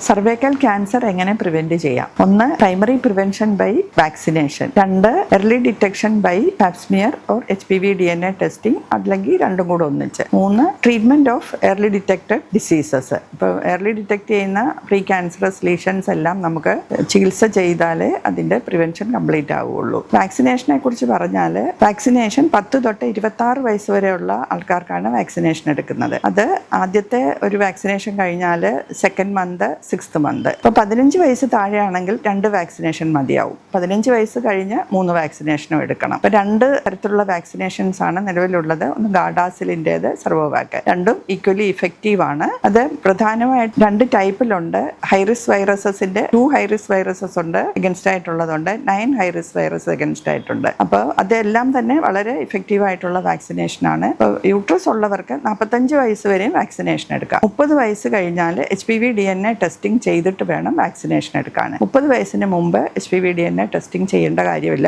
Cervical cancer എങ്ങനെ prevent ചെയ്യാം? ഒന്ന്, പ്രൈമറി പ്രിവെൻഷൻ ബൈ വാക്സിനേഷൻ. രണ്ട്, early detection by pap smear or HPV DNA testing, അല്ലെങ്കിൽ രണ്ടും കൂടെ ഒന്നിച്ച്. മൂന്ന്, treatment of early detected diseases. ഇപ്പോൾ എർലി ഡിറ്റക്ട് ചെയ്യുന്ന പ്രീ ക്യാൻസറസ് ലീഷൻസ് എല്ലാം നമുക്ക് ചികിത്സ ചെയ്താലേ അതിന്റെ പ്രിവെൻഷൻ കംപ്ലീറ്റ് ആവുകയുള്ളൂ. വാക്സിനേഷനെ കുറിച്ച് പറഞ്ഞാൽ, വാക്സിനേഷൻ 10 തൊട്ട് 26 വയസ്സ് വരെയുള്ള ആൾക്കാർക്കാണ് വാക്സിനേഷൻ എടുക്കുന്നത്. അത് ആദ്യത്തെ ഒരു വാക്സിനേഷൻ കഴിഞ്ഞാൽ സെക്കൻഡ് മന്ത്, 6th മന്ത്. ഇപ്പോൾ 15 വയസ്സ് താഴെയാണെങ്കിൽ 2 വാക്സിനേഷൻ മതിയാവും. 15 വയസ്സ് കഴിഞ്ഞ് 3 വാക്സിനേഷനും എടുക്കണം. ഇപ്പോൾ 2 തരത്തിലുള്ള വാക്സിനേഷൻസ് ആണ് നിലവിലുള്ളത്. ഒന്ന് ഗാർഡാസിലിൻ്റേത്, സർവോവാക്. രണ്ടും ഈക്വലി ഇഫക്റ്റീവ് ആണ്. അത് പ്രധാനമായിട്ട് 2 ടൈപ്പിലുണ്ട്. ഹൈറിസ്ക് വൈറസസിന്റെ 2 ഹൈറിസ്ക് വൈറസസ് ഉണ്ട് എഗൻസ്റ്റ് ആയിട്ടുള്ളതുണ്ട്, 9 ഹൈറിസ്ക് വൈറസ് എഗൻസ്റ്റ് ആയിട്ടുണ്ട്. അപ്പോൾ അതെല്ലാം തന്നെ വളരെ ഇഫക്റ്റീവ് ആയിട്ടുള്ള വാക്സിനേഷൻ ആണ്. ഇപ്പോൾ യൂട്രസ് ഉള്ളവർക്ക് 45 വയസ്സ് വരെയും വാക്സിനേഷൻ എടുക്കാം. 30 വയസ്സ് കഴിഞ്ഞാൽ HPV DNA ടെസ്റ്റിംഗ് ചെയ്തിട്ട് വേണം വാക്സിനേഷൻ എടുക്കാൻ. 30 വയസ്സിന് മുമ്പ് HPV DNA ടെസ്റ്റിംഗ് ചെയ്യേണ്ട കാര്യമില്ല.